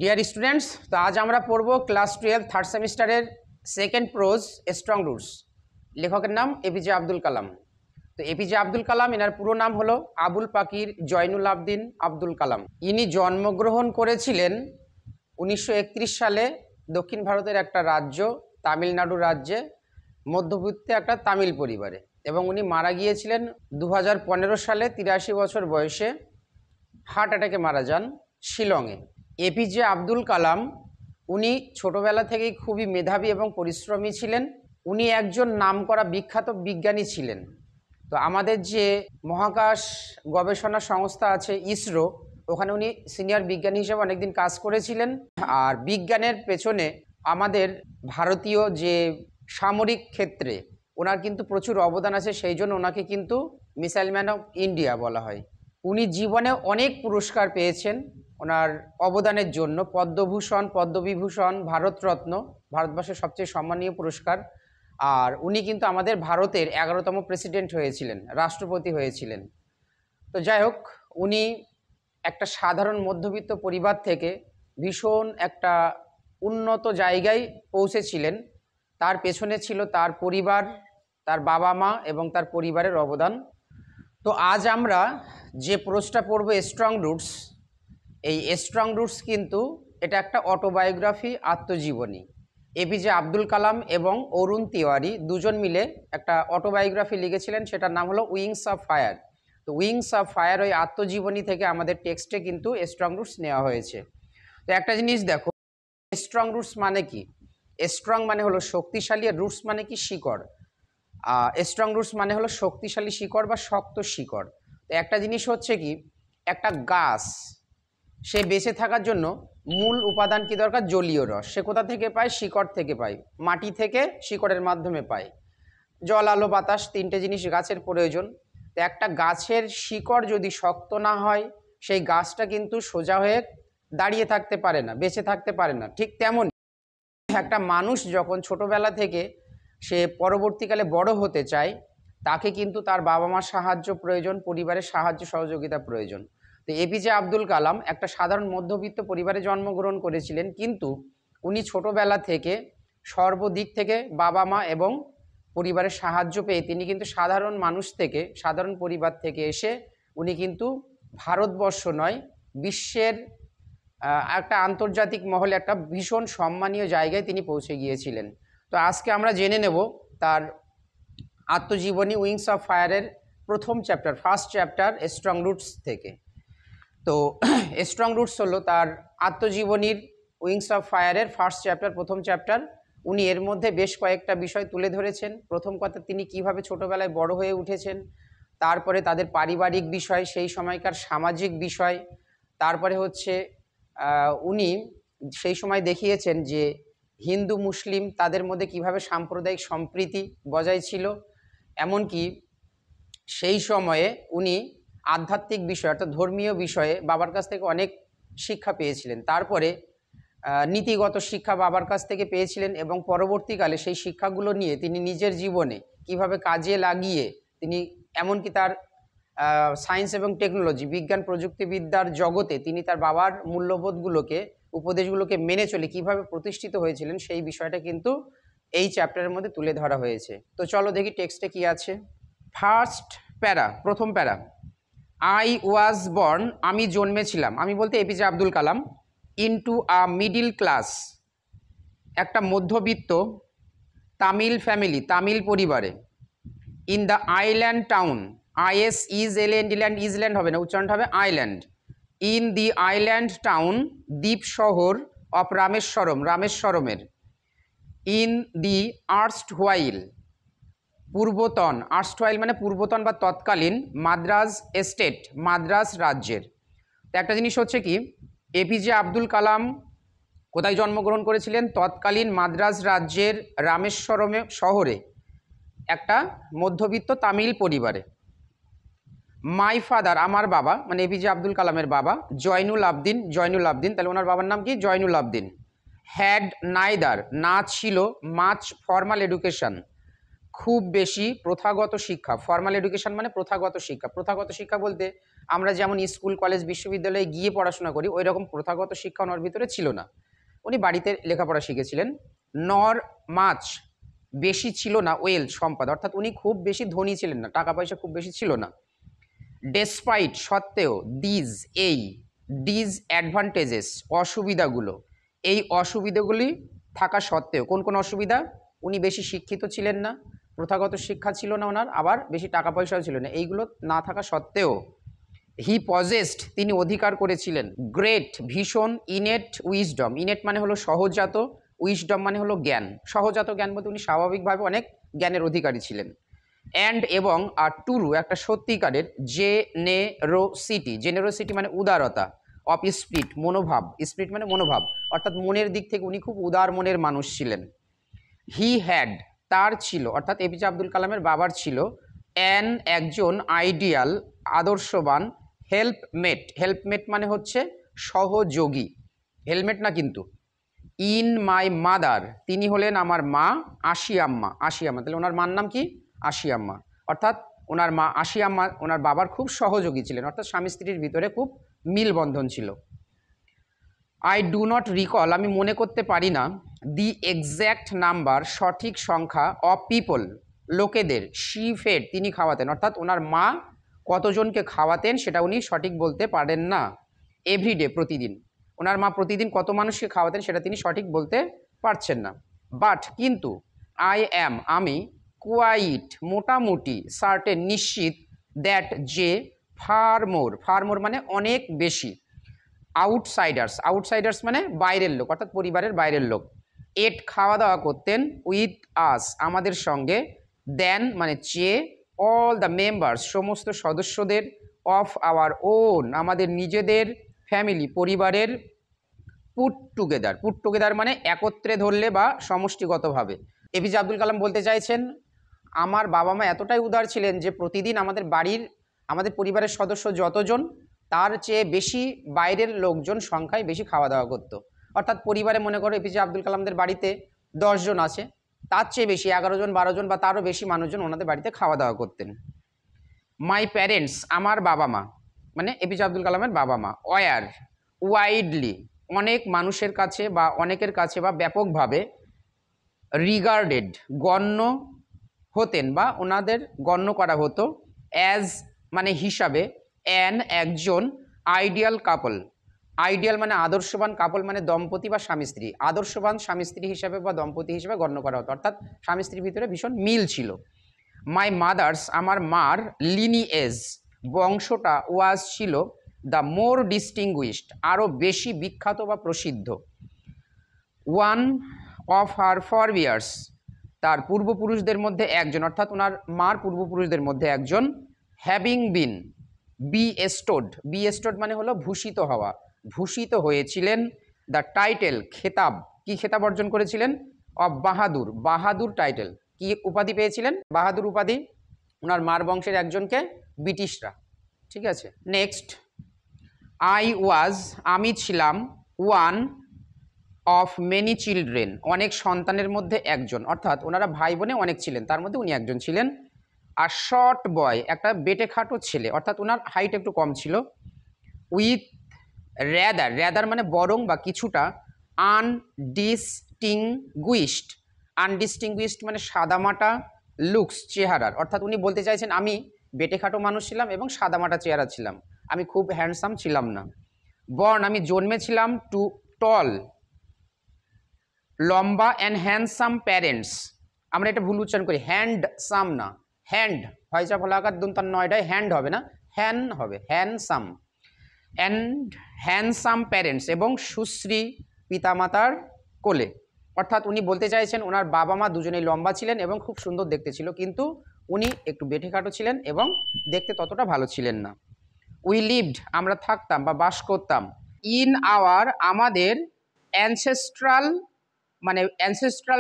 Dear students, তো আজ আমরা পড়ব ক্লাস 12 থার্ড সেমিস্টারের সেকেন্ড প্রোজ স্ট্রং রুটস। লেখকের নাম এপিজে আব্দুল কালাম। তো এপিজে আব্দুল কালাম, এনার পুরো নাম হলো আবুল পাকির জয়নুল আবদিন আব্দুল কালাম। ইনি জন্মগ্রহণ করেছিলেন 1931 সালে দক্ষিণ ভারতের একটা রাজ্য তামিলনাড়ু রাজ্যে, মধ্যবিত্ত একটা তামিল পরিবারে, এবং উনি মারা গিয়েছিলেন 2015 সালে 83 বছর বয়সে হার্ট অ্যাটাকে মারা যান শিলংয়ে। এপিজে আব্দুল কালাম উনি ছোটবেলা থেকেই খুবই মেধাবী এবং পরিশ্রমী ছিলেন। উনি একজন নামকরা বিখ্যাত বিজ্ঞানী ছিলেন। তো আমাদের যে মহাকাশ গবেষণা সংস্থা আছে ইসরো, ওখানে উনি সিনিয়র বিজ্ঞানী হিসেবে অনেকদিন কাজ করেছিলেন। আর বিজ্ঞানের পেছনে আমাদের ভারতীয় যে সামরিক ক্ষেত্রে ওনার কিন্তু প্রচুর অবদান আছে, সেই জন্য ওনাকে কিন্তু মিসাইল ম্যান অফ ইন্ডিয়া বলা হয়। উনি জীবনে অনেক পুরস্কার পেয়েছেন ওনার অবদানের জন্য, পদ্মভূষণ, পদ্মবিভূষণ, ভারতরত্ন, ভারতবর্ষের সবচেয়ে সম্মানীয় পুরস্কার। আর উনি কিন্তু আমাদের ভারতের 11তম প্রেসিডেন্ট হয়েছিলেন, রাষ্ট্রপতি হয়েছিলেন। তো যাই হোক, উনি একটা সাধারণ মধ্যবিত্ত পরিবার থেকে ভীষণ একটা উন্নত জায়গায় পৌঁছেছিলেন। তার পেছনে ছিল তার পরিবার, তার বাবা মা এবং তার পরিবারের অবদান। তো আজ আমরা যে প্রোজটা পড়ব স্ট্রং রুটস, এই স্ট্রং রুটস কিন্তু এটা একটা অটোবায়োগ্রাফি, আত্মজীবনী। এপিজে আব্দুল কালাম এবং অরুণ তিওয়ারি দুজন মিলে একটা অটোবায়োগ্রাফি লিখেছিলেন, সেটার নাম হলো উইংস অফ ফায়ার। তো উইংস অফ ফায়ার ওই আত্মজীবনী থেকে আমাদের টেক্সটে কিন্তু স্ট্রং রুটস নেওয়া হয়েছে। তো একটা জিনিস দেখো, স্ট্রং রুটস মানে কি? স্ট্রং মানে হলো শক্তিশালী, আর রুটস মানে কি? শিকড়। স্ট্রং রুটস মানে হলো শক্তিশালী শিকড় বা শক্ত শিকড়। তো একটা জিনিস হচ্ছে কি, একটা গাছ সে বেঁচে থাকার জন্য মূল উপাদান কি দরকার? জলীয় রস। সে কোথা থেকে পায়? শিকড় থেকে পায়, মাটি থেকে শিকড়ের মাধ্যমে পায়। জল, আলো, বাতাস, তিনটে জিনিস গাছের প্রয়োজন। তো একটা গাছের শিকড় যদি শক্ত না হয়, সেই গাছটা কিন্তু সোজা হয়ে দাঁড়িয়ে থাকতে পারে না, বেঁচে থাকতে পারে না। ঠিক তেমন একটা মানুষ যখন ছোটবেলা থেকে সে পরবর্তীকালে বড় হতে চায়, তাকে কিন্তু তার বাবা মার সাহায্য প্রয়োজন, পরিবারের সাহায্য সহযোগিতা প্রয়োজন। তো এপিজে আব্দুল কালাম একটা সাধারণ মধ্যবিত্ত পরিবারে জন্মগ্রহণ করেছিলেন, কিন্তু উনি ছোটবেলা থেকে সর্বদিক থেকে বাবা মা এবং পরিবারের সাহায্য পেয়ে তিনি কিন্তু সাধারণ মানুষ থেকে, সাধারণ পরিবার থেকে এসে উনি কিন্তু ভারতবর্ষ নয়, বিশ্বের একটা আন্তর্জাতিক মহলে একটা ভীষণ সম্মানীয় জায়গায় তিনি পৌঁছে গিয়েছিলেন। তো আজকে আমরা জেনে নেব তার আত্মজীবনী উইংস অফ ফায়ারের প্রথম chapter, first chapter strong roots থেকে। তো স্ট্রং রুটস হলো তার আত্মজীবনীর উইংস অফ ফায়ারের ফার্স্ট চ্যাপ্টার, প্রথম চ্যাপ্টার। উনি এর মধ্যে বেশ কয়েকটা বিষয় তুলে ধরেছেন। প্রথম কথা, তিনি কিভাবে ছোটোবেলায় বড় হয়ে উঠেছেন, তারপরে তাদের পারিবারিক বিষয়, সেই সময়কার সামাজিক বিষয়, তারপরে হচ্ছে উনি সেই সময় দেখিয়েছেন যে হিন্দু মুসলিম তাদের মধ্যে কিভাবে সাম্প্রদায়িক সম্প্রীতি বজায় ছিল। এমনকি সেই সময়ে উনি আধ্যাত্মিক বিষয় অর্থাৎ ধর্মীয় বিষয়ে বাবার কাছ থেকে অনেক শিক্ষা পেয়েছিলেন। তারপরে নীতিগত শিক্ষা বাবার কাছ থেকে পেয়েছিলেন, এবং পরবর্তীকালে সেই শিক্ষাগুলো নিয়ে তিনি নিজের জীবনে কিভাবে কাজে লাগিয়ে তিনি এমনকি তার সায়েন্স এবং টেকনোলজি, বিজ্ঞান প্রযুক্তিবিদ্যার জগতে তিনি তার বাবার মূল্যবোধগুলোকে, উপদেশগুলোকে মেনে চলে কিভাবে প্রতিষ্ঠিত হয়েছিলেন, সেই বিষয়টা কিন্তু এই চ্যাপ্টারের মধ্যে তুলে ধরা হয়েছে। তো চলো দেখি টেক্সটে কি আছে। ফার্স্ট প্যারা, প্রথম প্যারা। আই ওয়াজ বর্ন, আমি জন্মেছিলাম, আমি বলতে APJ Abdul Kalam, into a middle class, একটা মধ্যবিত্ত তামিল ফ্যামিলি, তামিল পরিবারে, in the island town, I S is এল্যান্ড, ইল্যান্ড ইজল্যান্ড হবে না, উচ্চারণ হবে island, in the island town, দ্বীপ শহর, অফ রামেশ্বরম, রামেশ্বরমের, ইন দি আর্স্ট হোয়াইল, পূর্বতন, আর্স্ট হোয়াইল মানে পূর্বতন বা তৎকালীন, মাদ্রাজ এস্টেট, মাদ্রাজ রাজ্যের। তো একটা জিনিস হচ্ছে কি, এপিজে আব্দুল কালাম কোথায় জন্মগ্রহণ করেছিলেন? তৎকালীন মাদ্রাজ রাজ্যের রামেশ্বরমে শহরে একটা মধ্যবিত্ত তামিল পরিবারে। মাই ফাদার, আমার বাবা, মানে এপিজে আব্দুল কালামের বাবা, জয়নুল আবদিন, জয়নুল আবদিন, তাহলে ওনার বাবার নাম কি? জয়নুল আবদিন। হ্যাড নাইদার, না ছিল, মাচ ফর্মাল এডুকেশন, খুব বেশি প্রথাগত শিক্ষা, ফর্মাল এডুকেশন মানে প্রথাগত শিক্ষা। প্রথাগত শিক্ষা বলতে আমরা যেমন স্কুল কলেজ বিশ্ববিদ্যালয়ে গিয়ে পড়াশোনা করি ওই রকম প্রথাগত শিক্ষা ওনার ভিতরে ছিল না, উনি বাড়িতে লেখাপড়া শিখেছিলেন। নর মাছ, বেশি ছিল না ওয়েল, সম্পদ, অর্থাৎ উনি খুব বেশি ধনী ছিলেন না, টাকা পয়সা খুব বেশি ছিল না। ডেসপাইট, সত্ত্বেও, দিজ, এই, ডিজ অ্যাডভান্টেজেস, অসুবিধাগুলো, এই অসুবিধাগুলি থাকা সত্ত্বেও, কোন কোন অসুবিধা, উনি বেশি শিক্ষিত ছিলেন না, প্রথাগত শিক্ষা ছিল না ওনার, আবার বেশি টাকা পয়সাও ছিল না, এইগুলো না থাকা সত্ত্বেও হি পজেসড, তিনি অধিকার করেছিলেন, গ্রেট, ভীষণ, ইনেট উইজডম, ইনেট মানে হলো সহজাত, উইজডম মানে হলো জ্ঞান, সহজাত জ্ঞান বলতে উনি স্বাভাবিকভাবে অনেক জ্ঞানের অধিকারী ছিলেন। অ্যান্ড এবং আর টুরু, একটা সত্যিকারের, জেনেরোসিটি, জেনেরোসিটি মানে উদারতা, অফ স্পিরিট, মনোভাব, স্পিরিট মানে মনোভাব, অর্থাৎ মনের দিক থেকে উনি খুব উদার মনের মানুষ ছিলেন। হি হ্যাড, তার ছিল, অর্থাৎ এপিজে আব্দুল কালামের বাবার ছিল, একজন আইডিয়াল, আদর্শবান, হেল্পমেট, হেল্পমেট মানে হচ্ছে সহযোগী, হেলমেট না কিন্তু, ইন মাই মাদার, তিনি হলেন আমার মা, আশিয়াম্মা, আশিয়াম্মা, তাহলে ওনার মার নাম কি, আশিয়াম্মা, অর্থাৎ ওনার মা আশিয়াম্মা ওনার বাবার খুব সহযোগী ছিলেন, অর্থাৎ স্বামী স্ত্রীর ভিতরে খুব মিলবন্ধন ছিল। আই ডু নট রিকল, আমি মনে করতে পারি না, দি এক্স্যাক্ট নাম্বার, সঠিক সংখ্যা, অফ পিপল, লোকেদের, শি ফেড, তিনি খাওয়াতেন, অর্থাৎ ওনার মা কতজনকে খাওয়াতেন সেটা উনি সঠিক বলতে পারেন না। এভরিডে, প্রতিদিন, ওনার মা প্রতিদিন কত মানুষকে খাওয়াতেন সেটা তিনি সঠিক বলতে পারছেন না। বাট, কিন্তু, আই অ্যাম, আমি, কোয়াইট, মোটামুটি, সার্টেন, নিশ্চিত, দ্যাট, যে, ফার মোর মানে অনেক বেশি, আউটসাইডার্স, আউটসাইডার্স মানে বাইরের লোক, অর্থাৎ পরিবারের বাইরের লোক, এট, খাওয়া দাওয়া করতেন, উইথ আস, আমাদের সঙ্গে, দেন মানে চেয়ে, অল দ্য মেম্বার্স, সমস্ত সদস্যদের, অফ আওয়ার ওন, আমাদের নিজেদের, ফ্যামিলি, পরিবারের, পুট টুগেদার মানে একত্রে ধরলে বা সমষ্টিগতভাবে। এপিজে আব্দুল কালাম বলতে চাইছেন আমার বাবা মা এতটাই উদার ছিলেন যে প্রতিদিন আমাদের বাড়ির, আমাদের পরিবারের সদস্য যতজন তার চেয়ে বেশি বাইরের লোকজন সংখ্যায় বেশি খাওয়া দাওয়া করতো, অর্থাৎ পরিবারে মনে করো এপিজে আব্দুল কালামদের বাড়িতে 10 জন আছে, তার চেয়ে বেশি 11 জন 12 জন বা তারও বেশি মানুষজন ওনাদের বাড়িতে খাওয়া দাওয়া করতেন। মাই প্যারেন্টস, আমার বাবা মা মানে এপিজে আব্দুল কালামের বাবা মা, ওয়ার, ওয়াইডলি, অনেক মানুষের কাছে বা অনেকের কাছে বা ব্যাপকভাবে, রিগার্ডেড, গণ্য হতেন বা ওনাদের গণ্য করা হতো, অ্যাজ মানে হিসাবে, একজন, আইডিয়াল কাপল, আইডিয়াল মানে আদর্শবান, কাপল মানে দম্পতি বা স্বামী স্ত্রী, আদর্শবান স্বামী স্ত্রী হিসাবে বা দম্পতি হিসাবে গণ্য করা হতো, অর্থাৎ স্বামী স্ত্রীর ভিতরে ভীষণ মিল ছিল। মাই মাদার্স, আমার মার, লিনিয়েজ, বংশটা, ওয়াজ ছিল, দ্য মোর ডিস্টিংগুইশড, আরও বেশি বিখ্যাত বা প্রসিদ্ধ, ওয়ান অফ হার ফরবিয়ার্স, তার পূর্বপুরুষদের মধ্যে একজন, অর্থাৎ ওনার মার পূর্বপুরুষদের মধ্যে একজন, হ্যাভিং বিন, বি এস্টোড মানে হলো ভূষিত হওয়া, ভূষিত হয়েছিলেন, দ্য টাইটেল, খেতাব, কি খেতাব অর্জন করেছিলেন, অফ বাহাদুর, বাহাদুর টাইটেল, কি উপাধি পেয়েছিলেন, বাহাদুর উপাধি, ওনার মার বংশের একজনকে ব্রিটিশরা, ঠিক আছে। নেক্সট, আই ওয়াজ, আমি ছিলাম, ওয়ান অফ মেনি চিলড্রেন, অনেক সন্তানের মধ্যে একজন, অর্থাৎ ওনারা ভাই বোনে অনেক ছিলেন, তার মধ্যে উনি একজন ছিলেন। আর শর্ট বয়, একটা বেটে খাটো ছেলে, অর্থাৎ ওনার হাইট একটু কম ছিল। উইথ র্যাদার মানে বরং বা কিছুটা, আনডিস্টিংগুইশড মানে সাদামাটা, লুকস চেহারার, অর্থাৎ উনি বলতে চাইছেন আমি বেটে খাটো মানুষ ছিলাম এবং সাদামাটা চেহারা ছিলাম, আমি খুব হ্যান্ডসাম ছিলাম না। বর্ন, আমি জন্মেছিলাম, টু টল, লম্বা, অ্যান্ড হ্যান্ডসাম প্যারেন্টস, আমরা এটা ভুল উচ্চারণ করি, হ্যান্ডসাম না, হ্যান্ড হয়চা ফলাকার দন্তার নয়টায় হ্যান্ড হবে না, হ্যান হবে, হ্যান্ডসাম, অ্যান্ড হ্যান্ডসাম প্যারেন্টস, এবং সুশ্রী পিতামাতার কোলে, অর্থাৎ উনি বলতে চাইছেন ওনার বাবা মা দুজনেই লম্বা ছিলেন এবং খুব সুন্দর দেখতে ছিল, কিন্তু উনি একটু বেঠেখাটো ছিলেন এবং দেখতে ততটা ভালো ছিলেন না। উই লিভড, আমরা থাকতাম বা বাস করতাম, ইন আওয়ার, আমাদের, অ্যানসেস্ট্রাল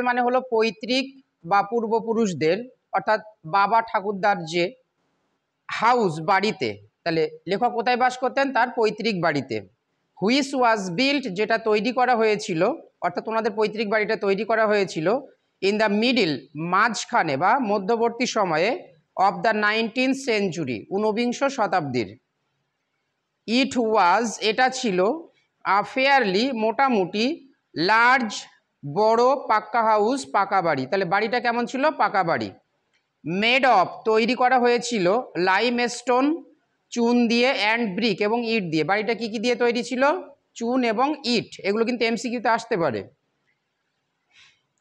মানে হলো পৈতৃক বা পূর্বপুরুষদের, অর্থাৎ বাবা ঠাকুরদার যে হাউস, বাড়িতে, তাহলে লেখক কোথায় বাস করতেন, তার পৈতৃক বাড়িতে। হুইচ ওয়াজ বিল্ট, যেটা তৈরি করা হয়েছিল, অর্থাৎ ওনাদের পৈতৃক বাড়িটা তৈরি করা হয়েছিল, ইন দ্য মিডিল, মাঝখানে বা মধ্যবর্তী সময়ে, অফ দ্য 19th সেঞ্চুরি, ঊনবিংশ শতাব্দীর। ইট ওয়াজ, এটা ছিল, ফেয়ারলি, মোটামুটি, লার্জ, বড়, পাক্কা হাউস, পাকা বাড়ি। তাহলে বাড়িটা কেমন ছিল? পাকা বাড়ি। মেড অফ, তৈরি করা হয়েছিল, লাইম স্টোন, চুন দিয়ে, অ্যান্ড ব্রিক, এবং ইট দিয়ে। বাড়িটা কি কি দিয়ে তৈরি ছিল? চুন এবং ইট। এগুলো কিন্তু এমসিকিউতে আসতে পারে।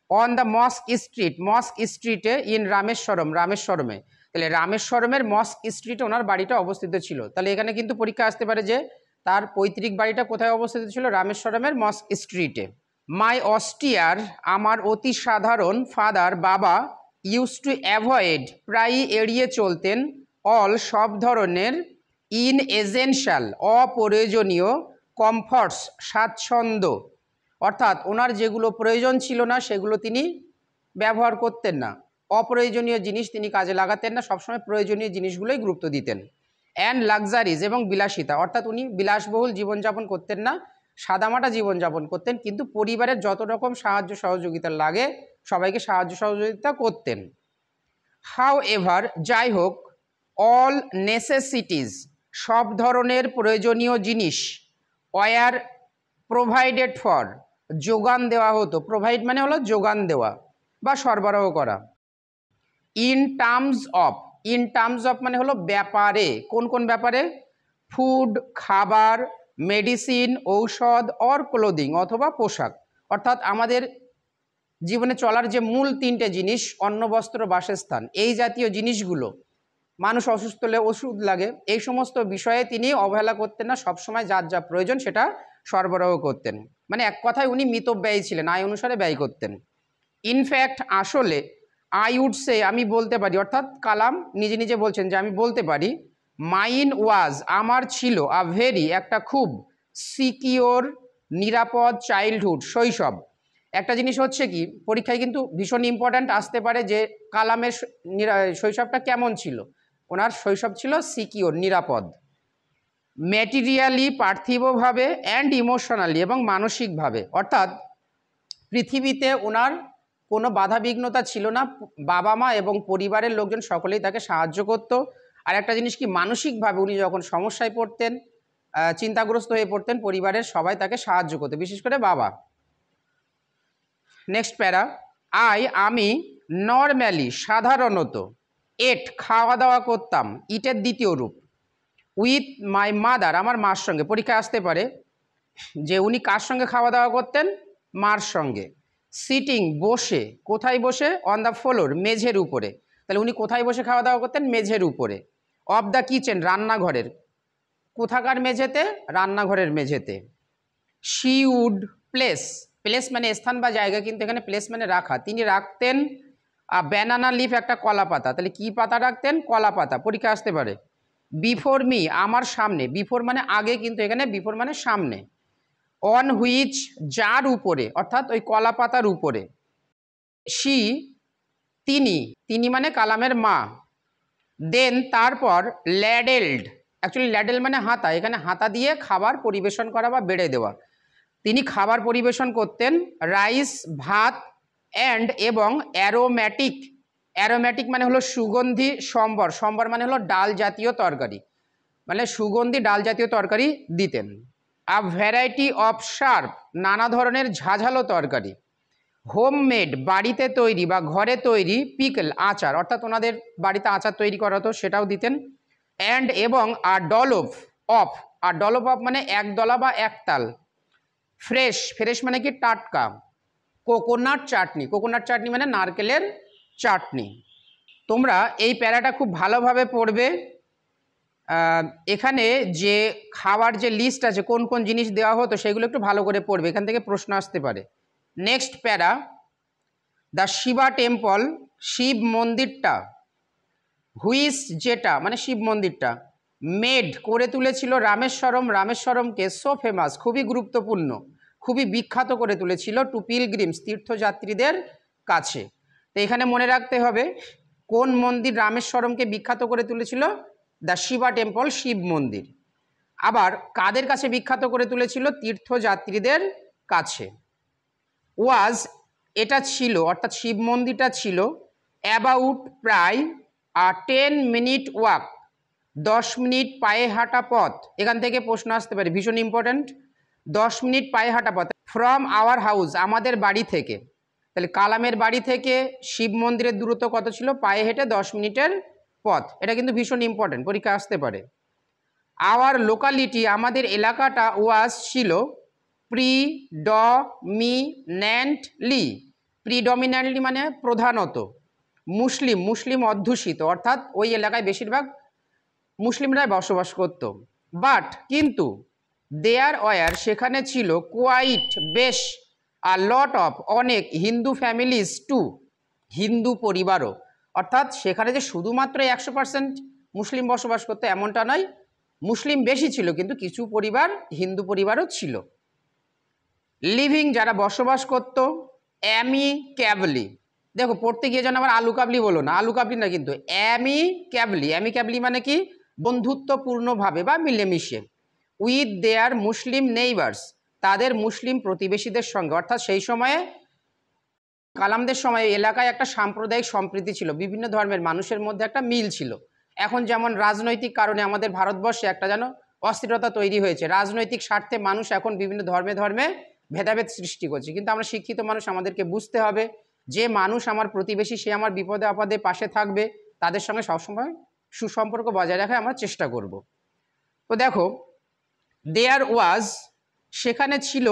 অন দ্য মস্ক স্ট্রিট, মস্ক স্ট্রিটে, ইন রামেশ্বরম, রামেশ্বরমে। তাহলে রামেশ্বরমের মস্ক স্ট্রিটে ওনার বাড়িটা অবস্থিত ছিল। তাহলে এখানে কিন্তু পরীক্ষা আসতে পারে যে তার পৈতৃক বাড়িটা কোথায় অবস্থিত ছিল? রামেশ্বরমের মস্ক স্ট্রিটে। মাই অস্টিয়ার, আমার অতি সাধারণ, ফাদার, বাবা, ইউজ টু অ্যাভয়েড, প্রায়ই এড়িয়ে চলতেন, অল, সব ধরনের, ইন এসেনশিয়াল, অপ্রয়োজনীয়, কমফর্টস, স্বাচ্ছন্দ্য, অর্থাৎ ওনার যেগুলো প্রয়োজন ছিল না সেগুলো তিনি ব্যবহার করতেন না, অপ্রয়োজনীয় জিনিস তিনি কাজে লাগাতেন না, সবসময় প্রয়োজনীয় জিনিসগুলোই গুরুত্ব দিতেন। অ্যান্ড লাক্সারিজ, এবং বিলাসিতা, অর্থাৎ উনি বিলাসবহুল জীবনযাপন করতেন না, সাদামাটা জীবনযাপন করতেন, কিন্তু পরিবারের যত রকম সাহায্য সহযোগিতা লাগে সবাইকে সাহায্য সহযোগিতা করতেন। হাউ এভার, যাই হোক, অল নেসেসিটিস, সব ধরনের প্রয়োজনীয় জিনিস, ওয়ার প্রোভাইডেড ফর, যোগান দেওয়া হতো। প্রোভাইড মানে হলো যোগান দেওয়া বা সরবরাহ করা। In terms of, in terms of মানে হলো ব্যাপারে। কোন কোন ব্যাপারে? ফুড, খাবার, মেডিসিন, ঔষধ, অর ক্লোদিং, অথবা পোশাক। অর্থাৎ আমাদের জীবনে চলার যে মূল তিনটে জিনিস, অন্ন, বস্ত্র, বাসস্থান, এই জাতীয় জিনিসগুলো, মানুষ অসুস্থ হলে ওষুধ লাগে, এই সমস্ত বিষয়ে তিনি অবহেলা করতেন না, সবসময় যার যা প্রয়োজন সেটা সরবরাহ করতেন। মানে এক কথায় উনি মিতব্যয়ী ছিলেন, আয় অনুসারে ব্যয় করতেন। ইনফ্যাক্ট, আসলে, আই উড সে, আমি বলতে পারি, অর্থাৎ কালাম নিজে নিজে বলছেন যে আমি বলতে পারি, মাইন ওয়াজ, আমার ছিল, আ ভেরি, একটা খুব, সিকিওর, নিরাপদ, চাইল্ডহুড, শৈশব। একটা জিনিস হচ্ছে কি, পরীক্ষায় কিন্তু ভীষণ ইম্পর্ট্যান্ট আসতে পারে যে কালামের শৈশবটা কেমন ছিল। ওনার শৈশব ছিল সিকিওর, নিরাপদ। ম্যাটেরিয়ালি, পার্থিবভাবে, অ্যান্ড ইমোশনালি, এবং মানসিকভাবে। অর্থাৎ পৃথিবীতে ওনার কোনো বাধাবিঘ্নতা ছিল না, বাবা মা এবং পরিবারের লোকজন সকলেই তাকে সাহায্য করত। আর একটা জিনিস কি, মানসিকভাবে উনি যখন সমস্যায় পড়তেন, চিন্তাগ্রস্ত হয়ে পড়তেন, পরিবারের সবাই তাকে সাহায্য করতো, বিশেষ করে বাবা। নেক্সট প্যারা, আমি, নর্ম্যালি, সাধারণত, এট, খাওয়া দাওয়া করতাম, ইটের দ্বিতীয় রূপ, উইথ মাই মাদার, আমার মার সঙ্গে। পরীক্ষা আসতে পারে যে উনি কার সঙ্গে খাওয়া দাওয়া করতেন? মার সঙ্গে। সিটিং, বসে, কোথায় বসে? অন দ্য ফ্লোর, মেঝের উপরে। তাহলে উনি কোথায় বসে খাওয়া দাওয়া করতেন? মেঝের উপরে। অফ দ্য কিচেন, রান্নাঘরের। কোথাকার মেঝেতে? রান্নাঘরের মেঝেতে। শি উড প্লেস, প্লেস মানে স্থান বা জায়গা, কিন্তু এখানে প্লেস মানে রাখা। তিনি রাখতেন ব্যানানা লিফ, একটা কলা পাতা। তাহলে কি পাতা রাখতেন? কলা পাতা। পরীক্ষা আসতে পারে। বিফোর মি, আমার সামনে। বিফোর মানে আগে, কিন্তু এখানে বিফোর মানে সামনে। অন হুইচ, যার উপরে, অর্থাৎ ওই কলা পাতার উপরে। শি, তিনি, তিনি মানে কালামের মা। দেন, তারপর, ল্যাডেলড, অ্যাকচুয়ালি ল্যাডেল মানে হাতা, এখানে হাতা দিয়ে খাবার পরিবেশন করা বা বেড়ে দেওয়া। তিনি খাবার পরিবেশন করতেন, রাইস, ভাত, অ্যান্ড, এবং অ্যারোম্যাটিক, অ্যারোম্যাটিক মানে হলো সুগন্ধি, সম্বর, সম্বর মানে হলো ডাল জাতীয় তরকারি, মানে সুগন্ধি ডাল জাতীয় তরকারি দিতেন। আ ভ্যারাইটি অফ শার্প, নানা ধরনের ঝাঝালো তরকারি। হোমমেড, বাড়িতে তৈরি বা ঘরে তৈরি, পিকল, আচার, অর্থাৎ ওনাদের বাড়িতে আচার তৈরি করা হতো, সেটাও দিতেন। অ্যান্ড, এবং, আর ডলফ অফ, আর ডলফ অফ মানে একদলা বা একতাল। ফ্রেশ, ফ্রেশ মানে কি? টাটকা। কোকোনাট চাটনি, কোকোনাট চাটনি মানে নারকেলের চাটনি। তোমরা এই প্যারাটা খুব ভালোভাবে পড়বে। এখানে যে খাবার যে লিস্ট আছে, কোন কোন জিনিস দেওয়া হতো সেগুলো একটু ভালো করে পড়বে, এখান থেকে প্রশ্ন আসতে পারে। নেক্সট প্যারা, দ্য শিবা টেম্পল, শিব মন্দিরটা, হুইস, যেটা, মানে শিব মন্দিরটা, মেড, করে তুলেছিল, রামেশ্বরম, রামেশ্বরমকে, সো ফেমাস, খুবই গুরুত্বপূর্ণ, খুবই বিখ্যাত করে তুলেছিল, টু পিলগ্রিমস, তীর্থযাত্রীদের কাছে। তো এখানে মনে রাখতে হবে কোন মন্দির রামেশ্বরমকে বিখ্যাত করে তুলেছিল? দ্য শিবা টেম্পল, শিব মন্দির। আবার কাদের কাছে বিখ্যাত করে তুলেছিল? তীর্থযাত্রীদের কাছে। ওয়াজ এটা ছিল, অর্থাৎ শিব মন্দিরটা ছিল অ্যাবাউট প্রায় 10 মিনিট ওয়াক, 10 মিনিট পায়ে হাঁটা পথ। এখান থেকে প্রশ্ন আসতে পারে, ভীষণ ইম্পর্ট্যান্ট। 10 মিনিট পায়ে হাঁটা পথ ফ্রম আওয়ার হাউস, আমাদের বাড়ি থেকে। তাহলে কালামের বাড়ি থেকে শিব মন্দিরের দূরত্ব কত ছিল? পায়ে হেঁটে 10 মিনিটের পথ। এটা কিন্তু ভীষণ ইম্পর্ট্যান্ট, পরীক্ষা আসতে পারে। আওয়ার লোকালিটি, আমাদের এলাকাটা ওয়াজ ছিল প্রিডমিন্যান্টলি, প্রিডমিন্যান্টলি মানে প্রধানত মুসলিম অধ্যুষিত, অর্থাৎ ওই এলাকায় বেশিরভাগ মুসলিমরাই বসবাস করত। বাট কিন্তু দেয়ার ওয়ার, সেখানে ছিল কোয়াইট বেশ আর লট অফ অনেক হিন্দু ফ্যামিলিজ টু, হিন্দু পরিবারও, অর্থাৎ সেখানে যে শুধুমাত্র 100% মুসলিম বসবাস করতো এমনটা নয়, মুসলিম বেশি ছিল কিন্তু কিছু পরিবার হিন্দু পরিবারও ছিল। লিভিং, যারা বসবাস করত অ্যামিক্যাবলি, দেখো পড়তে গিয়ে যেন আবার আলু কাবলি বলো না, আলু কাবলি না কিন্তু অ্যামিক্যাবলি। অ্যামিক্যাবলি মানে কি? বন্ধুত্বপূর্ণভাবে বা মিলেমিশে। উইথ দেয়ার মুসলিম নেইবার্স, তাদের মুসলিম প্রতিবেশীদের সঙ্গে। অর্থাৎ সেই সময়ে কালামদের সময় এলাকায় একটা সাম্প্রদায়িক সম্প্রীতি ছিল, বিভিন্ন ধর্মের মানুষের মধ্যে একটা মিল ছিল। এখন যেমন রাজনৈতিক কারণে আমাদের ভারতবর্ষে একটা যেন অস্থিরতা তৈরি হয়েছে, রাজনৈতিক স্বার্থে মানুষ এখন বিভিন্ন ধর্মে ভেদাভেদ সৃষ্টি করছে। কিন্তু আমরা শিক্ষিত মানুষ, আমাদেরকে বুঝতে হবে যে মানুষ আমার প্রতিবেশী, সে আমার বিপদে আপদে পাশে থাকবে, তাদের সঙ্গে সবসময় সুসম্পর্ক বজায় রাখার আমরা চেষ্টা করব। তো দেখো, দেয়ার ওয়াজ, সেখানে ছিল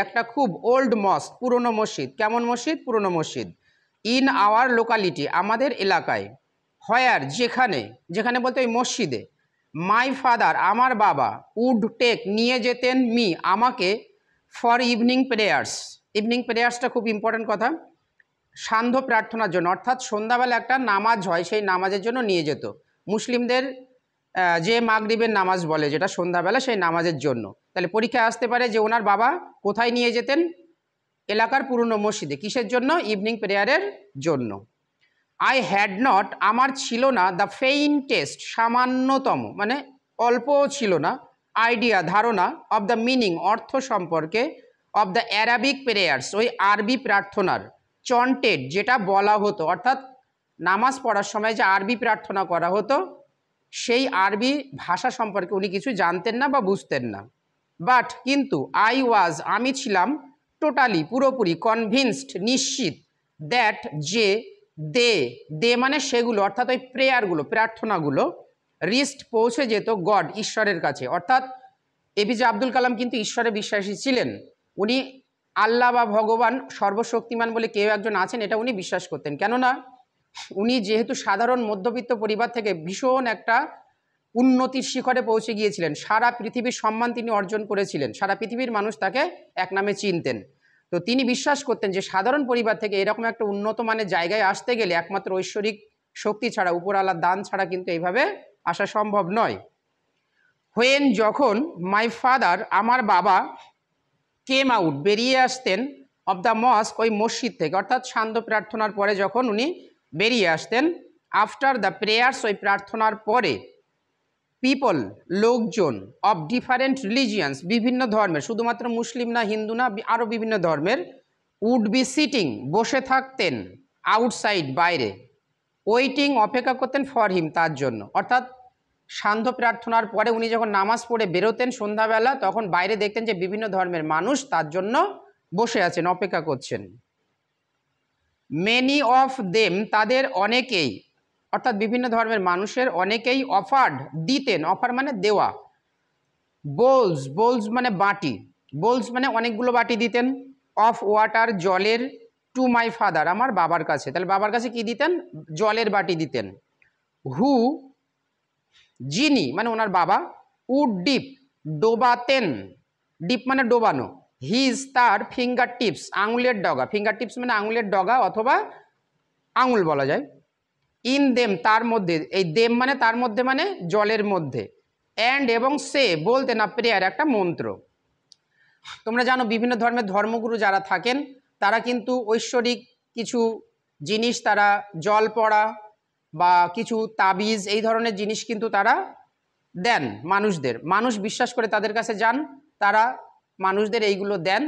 একটা খুব ওল্ড মস্ক, পুরনো মসজিদ। কেমন মসজিদ? পুরনো মসজিদ। ইন আওয়ার লোকালিটি, আমাদের এলাকায়। হোয়ার, যেখানে বলতে ওই মসজিদে। মাই ফাদার, আমার বাবা। উড টেক, নিয়ে যেতেন। মি, আমাকে। ফর ইভিনিং প্রেয়ার্স, ইভিনিং প্রেয়ার্সটা খুব ইম্পর্ট্যান্ট কথা, সান্ধ্য প্রার্থনার জন্য, অর্থাৎ সন্ধ্যাবেলা একটা নামাজ হয়, সেই নামাজের জন্য নিয়ে যেত। মুসলিমদের যে মাগরিবের নামাজ বলে, যেটা সন্ধ্যাবেলা, সেই নামাজের জন্য। তাহলে পরীক্ষায় আসতে পারে যে ওনার বাবা কোথায় নিয়ে যেতেন? এলাকার পুরনো মসজিদে। কিসের জন্য? ইভিনিং প্রেয়ারের জন্য। আই হ্যাড নট, আমার ছিল না, দ্য ফেইন্টেস্ট, সামান্যতম মানে অল্পও ছিল না, আইডিয়া, ধারণা, অব দ্য মিনিং, অর্থ সম্পর্কে, অব দ্য অ্যারাবিক প্রেয়ার্স, ওই আরবি প্রার্থনার, চন্টেড, যেটা বলা হতো, অর্থাৎ নামাজ পড়ার সময় যে আরবি প্রার্থনা করা হতো, সেই আরবি ভাষা সম্পর্কে উনি কিছু জানতেন না বা বুঝতেন না। বাট কিন্তু আই ওয়াজ, আমি ছিলাম, টোটালি পুরোপুরি, কনভিন্সড, নিশ্চিত, দ্যাট, যে দে মানে সেগুলো, অর্থাৎ ওই প্রেয়ারগুলো, প্রার্থনাগুলো, রিস্ট, পৌঁছে যেত গড, ঈশ্বরের কাছে। অর্থাৎ এপিজে আব্দুল কালাম কিন্তু ঈশ্বরে বিশ্বাসী ছিলেন। উনি আল্লাহ বা ভগবান সর্বশক্তিমান বলে কেউ একজন আছেন, এটা উনি বিশ্বাস করতেন। কেননা উনি যেহেতু সাধারণ মধ্যবিত্ত পরিবার থেকে ভীষণ একটা উন্নতির শিখরে পৌঁছে গিয়েছিলেন, সারা পৃথিবীর সম্মান তিনি অর্জন করেছিলেন, সারা পৃথিবীর মানুষ তাকে এক নামে চিনতেন। তো তিনি বিশ্বাস করতেন যে সাধারণ পরিবার থেকে এরকম একটা উন্নত মানের জায়গায় আসতে গেলে একমাত্র ঐশ্বরিক শক্তি ছাড়া, উপরওয়ালার দান ছাড়া কিন্তু এইভাবে আসা সম্ভব নয়। হোয়েন, যখন, মাই ফাদার, আমার বাবা, কেম আউট, বেরিয়ে আসতেন, অব দ্য মস্ক, ওই মসজিদ থেকে, অর্থাৎ সান্ধ্য প্রার্থনার পরে যখন উনি বেরিয়ে আসতেন, আফটার দ্য প্রেয়ার্স, ওই প্রার্থনার পরে, পিপল, লোকজন, অফ ডিফারেন্ট রিলিজিয়ান্স, বিভিন্ন ধর্মের, শুধুমাত্র মুসলিম না, হিন্দু না, আরও বিভিন্ন ধর্মের, উড বি সিটিং, বসে থাকতেন, আউটসাইড, বাইরে, ওয়েটিং, অপেক্ষা করতেন, ফর হিম, তার জন্য। অর্থাৎ সান্ধ্য প্রার্থনার পরে উনি যখন নামাজ পড়ে বেরোতেন সন্ধ্যাবেলা, তখন বাইরে দেখতেন যে বিভিন্ন ধর্মের মানুষ তার জন্য বসে আছেন, অপেক্ষা করছেন। মেনি অফ দেম, তাদের অনেকেই, অর্থাৎ বিভিন্ন ধর্মের মানুষের অনেকেই, অফার্ড, দিতেন, অফার মানে দেওয়া, বোলস মানে বাটি, বোলস মানে অনেকগুলো বাটি দিতেন, অফ ওয়াটার, জলের, টু মাই ফাদার, আমার বাবার কাছে। তাহলে বাবার কাছে কি দিতেন? জলের বাটি দিতেন। হু, যিনি মানে ওনার বাবা, উড ডিপ, ডোবাতেন, ডিপ মানে ডোবানো, হিজ, তার, ফিঙ্গার টিপস, আঙুলের ডগা, ফিঙ্গার টিপস মানে আঙুলের ডগা অথবা আঙুল বলা যায়, ইন দেম, তার মধ্যে, এই দেম মানে তার মধ্যে মানে জলের মধ্যে, অ্যান্ড, এবং সে, বলতে না, প্রেয়ার, একটা মন্ত্র। তোমরা জানো বিভিন্ন ধর্মের ধর্মগুরু যারা থাকেন তারা কিন্তু ঐশ্বরিক কিছু জিনিস, তারা জল পড়া বা কিছু তাবিজ, এই ধরনের জিনিস কিন্তু তারা দেন মানুষদের। মানুষ বিশ্বাস করে তাদের কাছে যান, তারা মানুষদের এইগুলো দেন।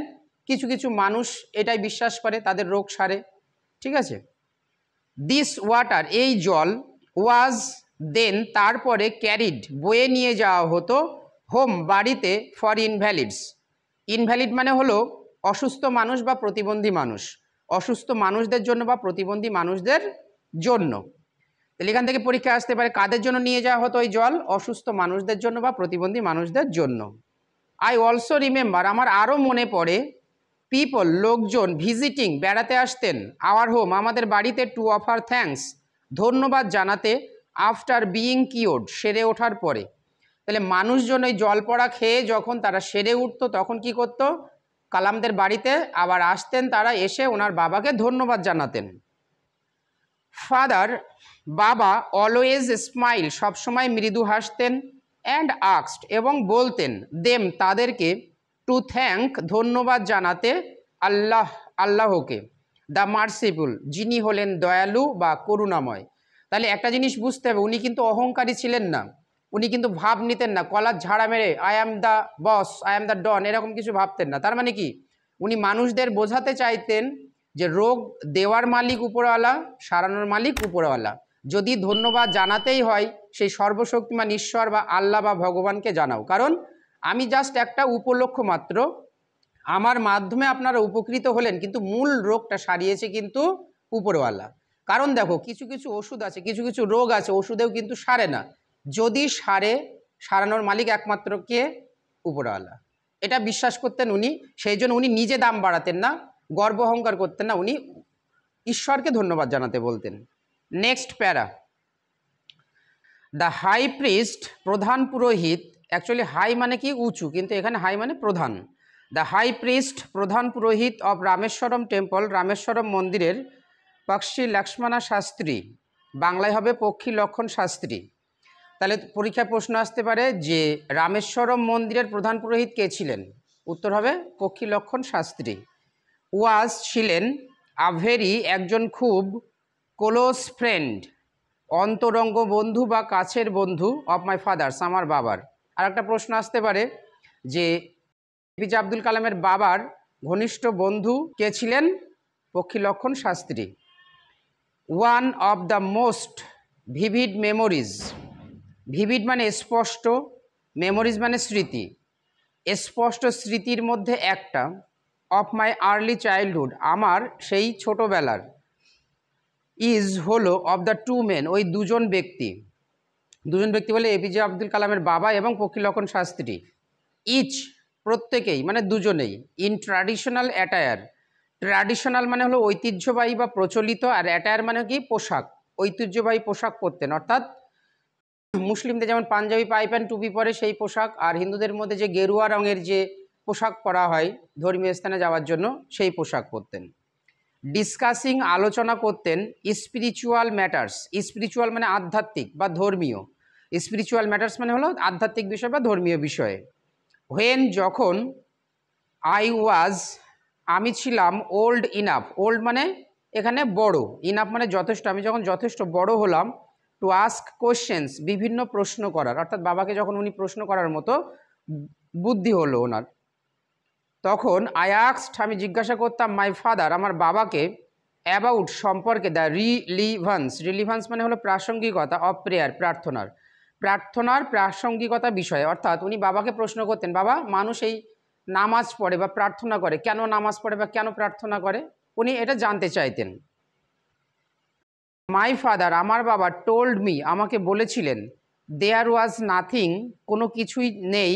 কিছু কিছু মানুষ এটাই বিশ্বাস করে তাদের রোগ সারে, ঠিক আছে। দিস ওয়াটার, এই জল, ওয়াজ দেন, তারপরে ক্যারিড, বয়ে নিয়ে যাওয়া হতো, হোম, বাড়িতে, ফর ইনভ্যালিডস। ইনভ্যালিড মানে হলো অসুস্থ মানুষ বা প্রতিবন্ধী মানুষ, অসুস্থ মানুষদের জন্য বা প্রতিবন্ধী মানুষদের জন্য। তাহলে এখান থেকে পরীক্ষা আসতে পারে কাদের জন্য নিয়ে যাওয়া হতো ওই জল, অসুস্থ মানুষদের জন্য বা প্রতিবন্ধী মানুষদের জন্য। আই অলসো রিমেম্বার, আমার আরও মনে পড়ে, পিপল, লোকজন, ভিজিটিং, বেড়াতে আসতেন, আওয়ার হোম, আমাদের বাড়িতে, টু অফার থ্যাঙ্কস, ধন্যবাদ জানাতে, আফটার বিইং কিওর্ড, সেরে ওঠার পরে। তাহলে মানুষজন ওই জল পড়া খেয়ে যখন তারা সেরে উঠতো তখন কি করতো, কালামদের বাড়িতে আবার আসতেন, তারা এসে ওনার বাবাকে ধন্যবাদ জানাতেন। ফাদার, বাবা, অলওয়েজ স্মাইল, সবসময় মৃদু হাসতেন, অ্যান্ড আক্সড, এবং বলতেন, দেম, তাদেরকে, টু থ্যাঙ্ক, ধন্যবাদ জানাতে, আল্লাহ, আল্লাহকে, দ্য মার্সিফুল, যিনি হলেন দয়ালু বা করুণাময়। তাহলে একটা জিনিস বুঝতে হবে, উনি কিন্তু অহংকারী ছিলেন না, উনি কিন্তু ভাব নিতেন না, কলার ঝাড়া মেরে I am the boss, I am the don, এরকম কিছু ভাবতেন না। তার মানে কি, উনি মানুষদের বোঝাতে চাইতেন যে রোগ দেওয়ার মালিক উপরওয়ালা, সারানোর মালিক উপরওয়ালা। যদি ধন্যবাদ জানাতেই হয় সেই সর্বশক্তিমান ঈশ্বর বা আল্লাহ বা ভগবানকে জানাও, কারণ আমি জাস্ট একটা উপলক্ষ্য মাত্র, আমার মাধ্যমে আপনারা উপকৃত হলেন, কিন্তু মূল রোগটা সারিয়েছে কিন্তু উপরওয়ালা। কারণ দেখো কিছু কিছু ওষুধ আছে, কিছু কিছু রোগ আছে, ওষুধেও কিন্তু সারে না, যদি সারে, সারানোর মালিক একমাত্র কে, উপরওয়ালা। এটা বিশ্বাস করতেন উনি, সেই জন্য উনি নিজে দাম বাড়াতেন না, গর্ব অহংকার করতেন না, উনি ঈশ্বরকে ধন্যবাদ জানাতে বলতেন। নেক্সট প্যারা, দ্য হাই প্রিস্ট, প্রধান পুরোহিত, অ্যাকচুয়ালি হাই মানে কি উঁচু, কিন্তু এখানে হাই মানে প্রধান। দ্য হাই প্রিস্ট, প্রধান পুরোহিত অফ রামেশ্বরম টেম্পল, রামেশ্বরম মন্দিরের, পক্ষী লক্ষ্মণা শাস্ত্রী, বাংলায় হবে পক্ষী লক্ষণ শাস্ত্রী। তাহলে পরীক্ষায় প্রশ্ন আসতে পারে যে রামেশ্বরম মন্দিরের প্রধান পুরোহিত কে ছিলেন, উত্তর হবে পক্ষী লক্ষণ শাস্ত্রী। ওয়াজ, ছিলেন, আভেরি, একজন খুব, ক্লোজ ফ্রেন্ড, অন্তরঙ্গ বন্ধু বা কাছের বন্ধু, অফ মাই ফাদার্স, আমার বাবার। আর একটা প্রশ্ন আসতে পারে যে এপিজে আব্দুল কালামের বাবার ঘনিষ্ঠ বন্ধু কে ছিলেন, পক্ষী লক্ষণ Shastri. One of the most vivid memories, vivid মানে স্পষ্ট, মেমোরিজ মানে স্মৃতি, স্পষ্ট স্মৃতির মধ্যে একটা, অফ মাই আর্লি চাইল্ডহুড, আমার সেই ছোটোবেলার, ইজ হলো, অফ দ্য টু মেন, ওই দুজন ব্যক্তি, দুজন ব্যক্তি বলে এপিজে আব্দুল কালামের বাবা এবং পক্ষী লক্ষণ শাস্ত্রী। ইচ, প্রত্যেকেই মানে দুজনেই, ইন ট্র্যাডিশনাল অ্যাটায়ার, ট্র্যাডিশনাল মানে হলো ঐতিহ্যবাহী বা প্রচলিত, আর অ্যাটায়ার মানে কি পোশাক, ঐতিহ্যবাহী পোশাক পরতেন, অর্থাৎ মুসলিমদের যেমন পাঞ্জাবি পাইপ্যান্ট টুপি পরে সেই পোশাক, আর হিন্দুদের মধ্যে যে গেরুয়া রঙের যে পোশাক পরা হয় ধর্মীয় স্থানে যাওয়ার জন্য সেই পোশাক পরতেন। ডিসকাসিং, আলোচনা করতেন, স্পিরিচুয়াল ম্যাটার্স, স্পিরিচুয়াল মানে আধ্যাত্মিক বা ধর্মীয়, স্পিরিচুয়াল ম্যাটার্স মানে হলো আধ্যাত্মিক বিষয় বা ধর্মীয় বিষয়ে। হোয়েন, যখন, আই ওয়াজ, আমি ছিলাম, ওল্ড ইনাফ, ওল্ড মানে এখানে বড়, ইনাফ মানে যথেষ্ট, আমি যখন যথেষ্ট বড় হলাম, টু আস্ক কোশ্চেন্স, বিভিন্ন প্রশ্ন করার, অর্থাৎ বাবাকে যখন উনি প্রশ্ন করার মতো বুদ্ধি হলো ওনার, তখন আই আস্কড, আমি জিজ্ঞাসা করতাম, মাই ফাদার, আমার বাবাকে, অ্যাবাউট, সম্পর্কে, দ্য রিলিভান্স, রিলিভান্স মানে হলো প্রাসঙ্গিকতা, অফ প্রেয়ার, প্রার্থনার, প্রার্থনার প্রাসঙ্গিকতা বিষয়ে, অর্থাৎ উনি বাবাকে প্রশ্ন করতেন, বাবা মানুষ এই নামাজ পড়ে বা প্রার্থনা করে, কেন নামাজ পড়ে বা কেন প্রার্থনা করে, উনি এটা জানতে চাইতেন। মাই ফাদার, আমার বাবা, টোল্ড মি, আমাকে বলেছিলেন, দেয়ার ওয়াজ নাথিং, কোনো কিছুই নেই,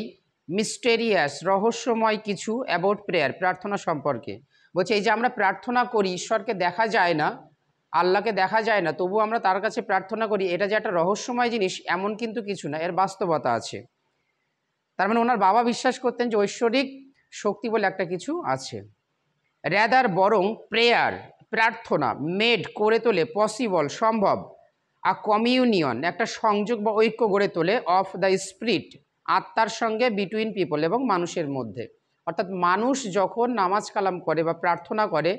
মিস্টেরিয়াস, রহস্যময় কিছু, অ্যাবাউট প্রেয়ার, প্রার্থনা সম্পর্কে। বলছে এই যে আমরা প্রার্থনা করি, ঈশ্বরকে দেখা যায় না, আল্লাহকে দেখা যায় না, তবু আমরা তার কাছে প্রার্থনা করি, এটা যে একটা রহস্যময় জিনিস এমন কিন্তু কিছু না, এর বাস্তবতা আছে। তার মানে ওনার বাবা বিশ্বাস করতেন যে ঐশ্বরিক শক্তি বলে একটা কিছু আছে। র্যাদার, বরং, প্রেয়ার, প্রার্থনা, মেড, করে তোলে, পসিবল, সম্ভব, আ কমিউনিয়ন, একটা সংযোগ বা ঐক্য গড়ে তোলে, অফ দ্য স্পিরিট, আত্মার সঙ্গে, বিটুইন পিপল, এবং মানুষের মধ্যে। অর্থাৎ মানুষ যখন নামাজ কালাম করে বা প্রার্থনা করে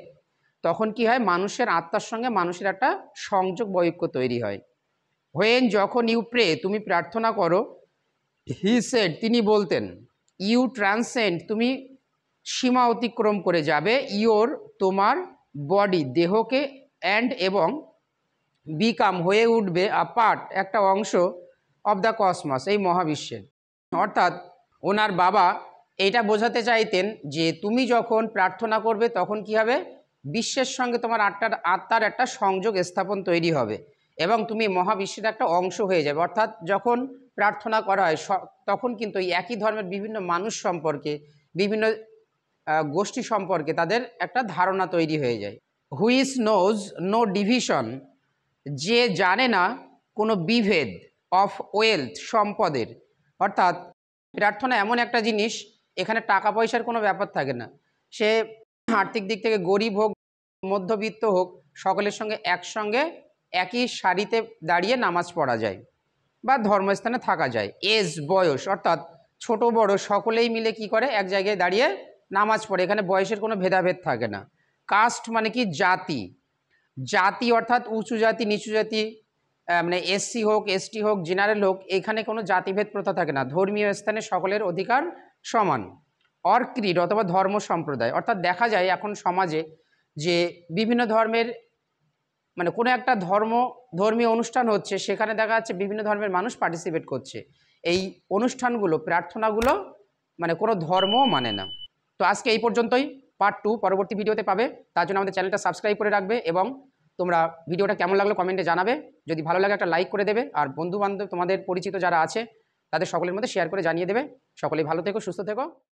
তখন কি হয়, মানুষের আত্মার সঙ্গে মানুষের একটা সংযোগ বা ঐক্য তৈরি হয়। হোয়েন, যখন, ইউ প্রে, তুমি প্রার্থনা করো, হি সেড, তিনি বলতেন, ইউ ট্রান্সেন্ড, তুমি সীমা অতিক্রম করে যাবে ইওর তোমার বডি দেহকে অ্যান্ড এবং বিকাম হয়ে উঠবে আ পার্ট একটা অংশ অব দ্য কসমস এই মহাবিশ্বের। অর্থাৎ ওনার বাবা এইটা বোঝাতে চাইতেন যে তুমি যখন প্রার্থনা করবে তখন কি হবে, বিশ্বের সঙ্গে তোমার আত্মার একটা সংযোগ স্থাপন তৈরি হবে এবং তুমি মহাবিশ্বের একটা অংশ হয়ে যাবে। অর্থাৎ যখন প্রার্থনা করা হয় তখন কিন্তু এই একই ধর্মের বিভিন্ন মানুষ সম্পর্কে, বিভিন্ন গোষ্ঠী সম্পর্কে তাদের একটা ধারণা তৈরি হয়ে যায়। হুইচ নোজ নো ডিভিশন, যে জানে না কোনো বিভেদ, অফ ওয়েলথ সম্পদের। অর্থাৎ প্রার্থনা এমন একটা জিনিস, এখানে টাকা পয়সার কোনো ব্যাপার থাকে না। সে আর্থিক দিক থেকে গরিব হোক, মধ্যবিত্ত হোক, সকলের সঙ্গে একসঙ্গে একই সারিতে দাঁড়িয়ে নামাজ পড়া যায় বা ধর্মস্থানে থাকা যায়। এজ বয়স, অর্থাৎ ছোট বড় সকলেই মিলে কি করে এক জায়গায় দাঁড়িয়ে নামাজ পড়ে, এখানে বয়সের কোনো ভেদাভেদ থাকে না। কাস্ট মানে কি জাতি, জাতি অর্থাৎ উঁচু জাতি নিচু জাতি, মানে এসসি হোক এসটি হোক জেনারেল হোক, এখানে কোনো জাতিভেদ প্রথা থাকে না। ধর্মীয় স্থানে সকলের অধিকার সমান। অর ক্রিড অথবা ধর্ম সম্প্রদায়, অর্থাৎ দেখা যায় এখন সমাজে যে বিভিন্ন ধর্মের মানে কোনো একটা ধর্মীয় অনুষ্ঠান হচ্ছে, সেখানে দেখা যাচ্ছে বিভিন্ন ধর্মের মানুষ পার্টিসিপেট করছে। এই অনুষ্ঠানগুলো প্রার্থনাগুলো মানে কোনো ধর্মও মানে না। তো আজকে এই পর্যন্তই। পার্ট 2 পরবর্তী ভিডিওতে পাবে। তার জন্য আমাদের চ্যানেলটা সাবস্ক্রাইব করে রাখবে এবং তোমরা ভিডিওটা কেমন লাগলো কমেন্টে জানাবে। যদি ভালো লাগে একটা লাইক করে দেবে, আর বন্ধু বান্ধব তোমাদের পরিচিত যারা আছে তাদের সকলের মধ্যে শেয়ার করে জানিয়ে দেবে। সকলেই ভালো থেকো, সুস্থ থেকো।